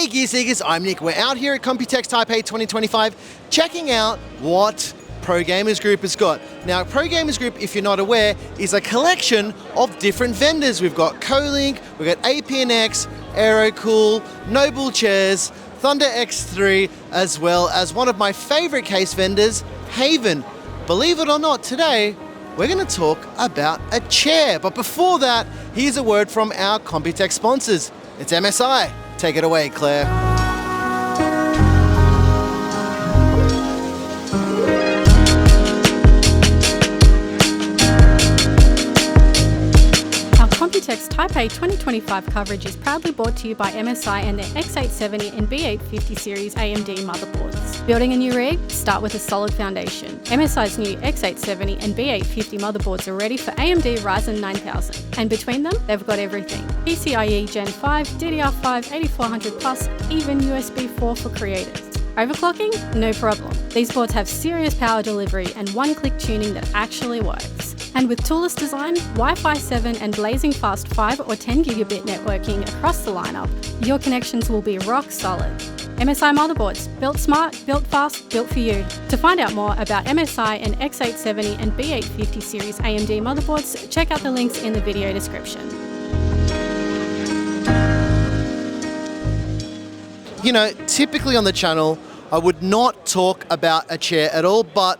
Hey Gear Seekers, I'm Nick. We're out here at Computex Taipei 2025 checking out what Pro Gamers Group has got. Now, Pro Gamers Group, if you're not aware, is a collection of different vendors. We've got Colink, we've got APNX, Aerocool, Noble Chairs, Thunder X3, as well as one of my favorite case vendors, HAVN. Believe it or not, today we're going to talk about a chair. But before that, here's a word from our Computex sponsors. It's MSI. Take it away, Claire. Our Computex Taipei 2025 coverage is proudly brought to you by MSI and their X870 and B850 series AMD motherboards. Building a new rig? Start with a solid foundation. MSI's new X870 and B850 motherboards are ready for AMD Ryzen 9000. And between them, they've got everything. PCIe Gen 5, DDR5, 8400 plus, even USB 4 for creators. Overclocking? No problem. These boards have serious power delivery and one-click tuning that actually works. And with toolless design, Wi-Fi 7 and blazing fast 5 or 10 gigabit networking across the lineup, your connections will be rock solid. MSI motherboards, built smart, built fast, built for you. To find out more about MSI and X870 and B850 series AMD motherboards, check out the links in the video description. You know, typically on the channel, I would not talk about a chair at all, but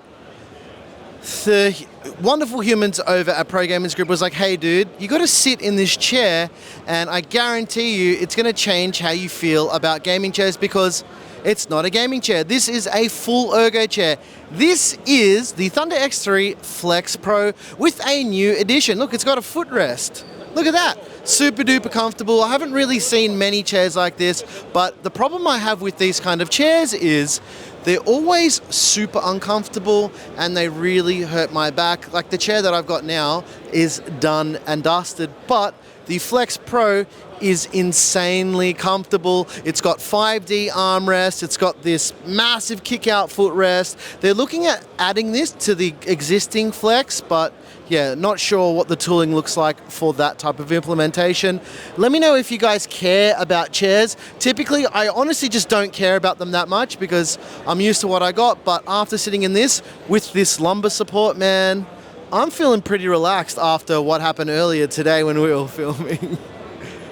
the wonderful humans over at Pro Gamers Group was like, hey dude, you got to sit in this chair and I guarantee you it's going to change how you feel about gaming chairs because it's not a gaming chair. This is a full ergo chair. This is the Thunder X3 Flex Pro with a new addition. Look, it's got a footrest. Look at that. Super duper comfortable. I haven't really seen many chairs like this, but the problem I have with these kind of chairs is they're always super uncomfortable and they really hurt my back. Like the chair that I've got now is done and dusted, but the Flex Pro is insanely comfortable. It's got 5D armrest. It's got this massive kick-out footrest. They're looking at adding this to the existing Flex, but yeah, not sure what the tooling looks like for that type of implementation. Let me know if you guys care about chairs. Typically, I honestly just don't care about them that much because I'm used to what I got, but after sitting in this with this lumbar support, man, I'm feeling pretty relaxed after what happened earlier today when we were filming.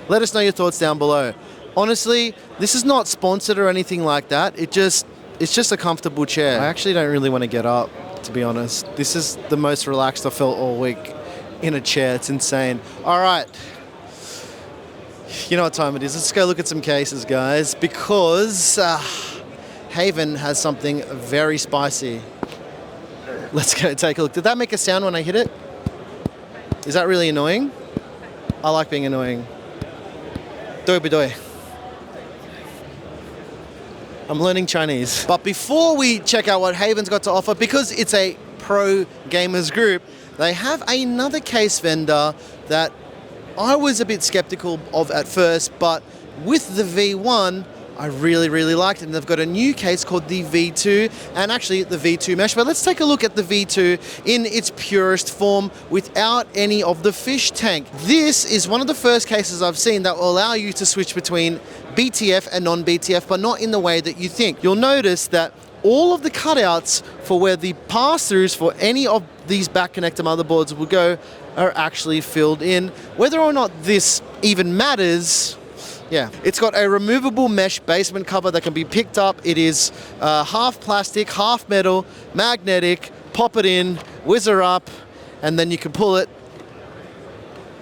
Let us know your thoughts down below. Honestly, this is not sponsored or anything like that. It's just a comfortable chair. I actually don't really want to get up, to be honest. This is the most relaxed I felt all week in a chair. It's insane. All right. You know what time it is. Let's go look at some cases, guys, because HAVN has something very spicy. Let's go take a look. Did that make a sound when I hit it? Is that really annoying? I like being annoying. Doi bidoi. I'm learning Chinese. But before we check out what HAVN's got to offer, because it's a Pro Gamers Group, they have another case vendor that I was a bit skeptical of at first, but with the V1, I really, really liked it. And they've got a new case called the V2, and actually the V2 mesh. But let's take a look at the V2 in its purest form without any of the fish tank. This is one of the first cases I've seen that will allow you to switch between BTF and non-BTF, but not in the way that you think. You'll notice that all of the cutouts for where the pass-throughs for any of these back connector motherboards will go are actually filled in. Whether or not this even matters, yeah. It's got a removable mesh basement cover that can be picked up. It is half plastic, half metal, magnetic. Pop it in, whizzer up, and then you can pull it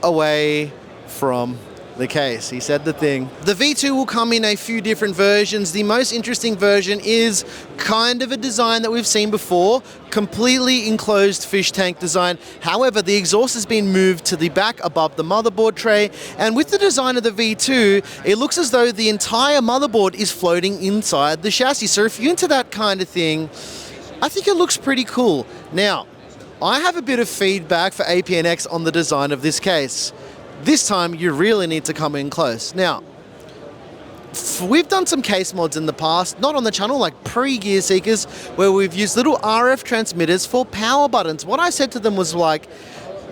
away from the case. He said the thing. The V2 will come in a few different versions. The most interesting version is kind of a design that we've seen before, completely enclosed fish tank design. However, the exhaust has been moved to the back above the motherboard tray, and with the design of the V2, it looks as though the entire motherboard is floating inside the chassis. So if you're into that kind of thing, I think it looks pretty cool. Now, I have a bit of feedback for APNX on the design of this case. This time, you really need to come in close. Now, we've done some case mods in the past, not on the channel, like pre-Gear Seekers, where we've used little RF transmitters for power buttons. What I said to them was like,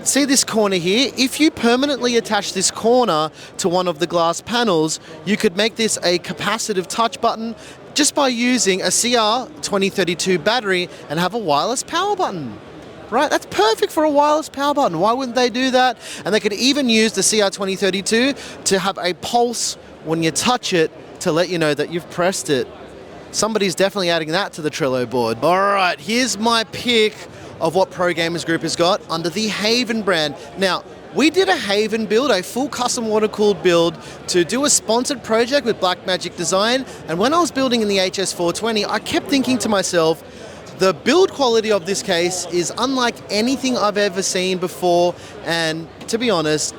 see this corner here? If you permanently attach this corner to one of the glass panels, you could make this a capacitive touch button just by using a CR2032 battery and have a wireless power button. Right, that's perfect for a wireless power button. Why wouldn't they do that? And they could even use the CR2032 to have a pulse when you touch it to let you know that you've pressed it. Somebody's definitely adding that to the Trello board. All right, here's my pick of what Pro Gamers Group has got under the HAVN brand. Now, we did a HAVN build, a full custom water-cooled build to do a sponsored project with Blackmagic Design. And when I was building in the HS420, I kept thinking to myself, the build quality of this case is unlike anything I've ever seen before, and to be honest,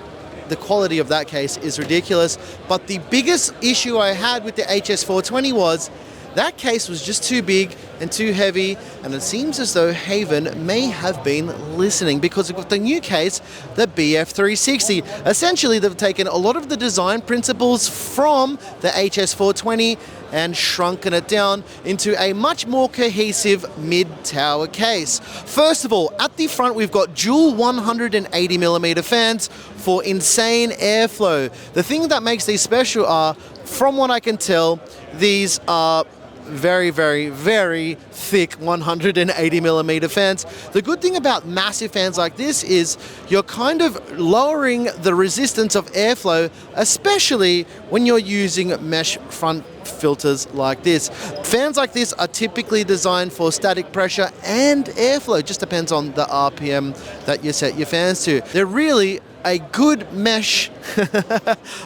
the quality of that case is ridiculous. But the biggest issue I had with the HS420 was that case was just too big and too heavy, and it seems as though HAVN may have been listening, because with the new case, the BF360, essentially they've taken a lot of the design principles from the HS420 and shrunken it down into a much more cohesive mid-tower case. First of all, at the front we've got dual 180mm fans for insane airflow. The thing that makes these special are, from what I can tell, these are very, very, very thick 180mm fans. The good thing about massive fans like this is you're kind of lowering the resistance of airflow, especially when you're using mesh front filters like this. Fans like this are typically designed for static pressure and airflow. Just depends on the RPM that you set your fans to. They're really a good mesh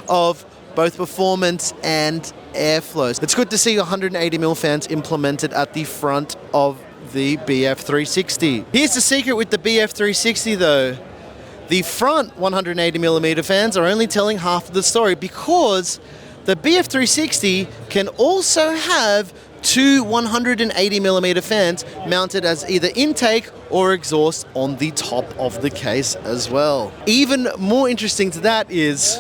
of both performance and airflow. It's good to see 180mm fans implemented at the front of the BF360. Here's the secret with the BF360 though. The front 180mm fans are only telling half of the story, because the BF360 can also have two 180mm fans mounted as either intake or exhaust on the top of the case as well. Even more interesting to that is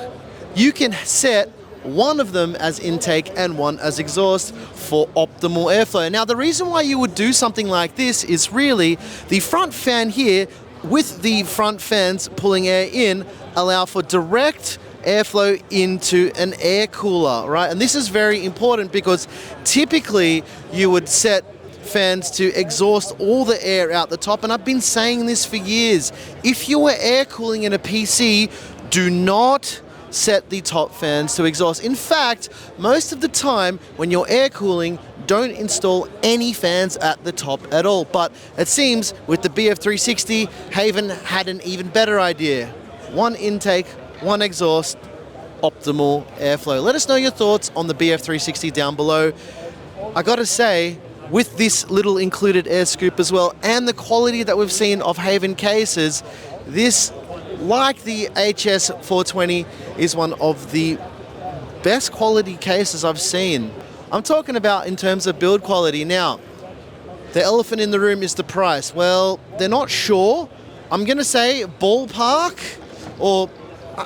you can set one of them as intake and one as exhaust for optimal airflow. Now, the reason why you would do something like this is really the front fan here, with the front fans pulling air in, allow for direct airflow into an air cooler, right? And this is very important because typically you would set fans to exhaust all the air out the top, and I've been saying this for years. If you are air cooling in a PC, do not set the top fans to exhaust. In fact, most of the time when you're air cooling, don't install any fans at the top at all. But it seems with the BF360, HAVN had an even better idea. One intake, one exhaust, optimal airflow. Let us know your thoughts on the BF360 down below. I gotta say, with this little included air scoop as well, and the quality that we've seen of HAVN cases, this, like the HS420, is one of the best quality cases I've seen. I'm talking about in terms of build quality. Now, the elephant in the room is the price. Well, they're not sure. I'm gonna say ballpark, or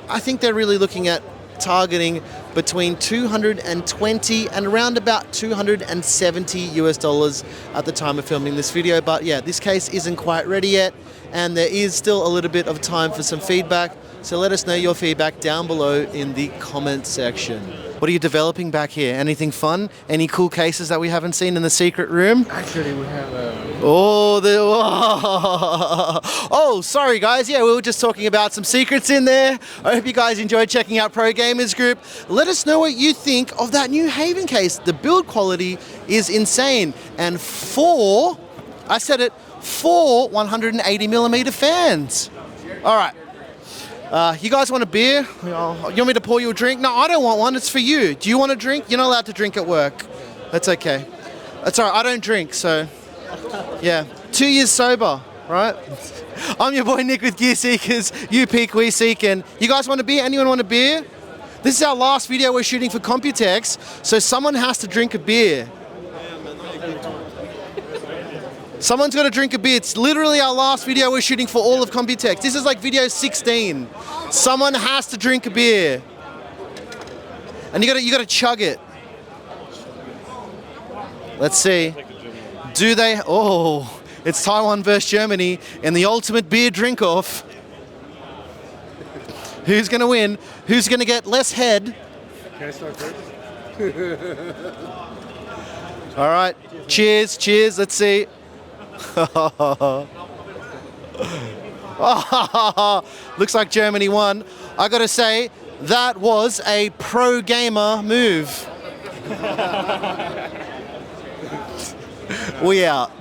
I think they're really looking at targeting between 220 and around about 270 US dollars at the time of filming this video. But yeah, this case isn't quite ready yet, and there is still a little bit of time for some feedback. So let us know your feedback down below in the comment section. What are you developing back here? Anything fun? Any cool cases that we haven't seen in the secret room? Actually, we have Oh, sorry guys. Yeah, we were just talking about some secrets in there. I hope you guys enjoyed checking out Pro Gamers Group. Let us know what you think of that new HAVN case. The build quality is insane. And four 180mm fans. All right. You guys want a beer? You want me to pour you a drink? No, I don't want one. It's for you. Do you want a drink? You're not allowed to drink at work. That's okay. That's all right. I don't drink, so yeah. 2 years sober, right? I'm your boy Nick with Gear Seekers. You peak, we seek. And you guys want a beer? Anyone want a beer? This is our last video we're shooting for Computex, so someone has to drink a beer. Someone's got to drink a beer. It's literally our last video we're shooting for all of Computex. This is like video 16. Someone has to drink a beer. And you gotta chug it. Let's see. Do they? Oh, it's Taiwan versus Germany in the ultimate beer drink-off. Who's going to win? Who's going to get less head? Can I start first? All right. Cheers. Cheers. Let's see. Looks like Germany won. I got to say, that was a pro gamer move. We out.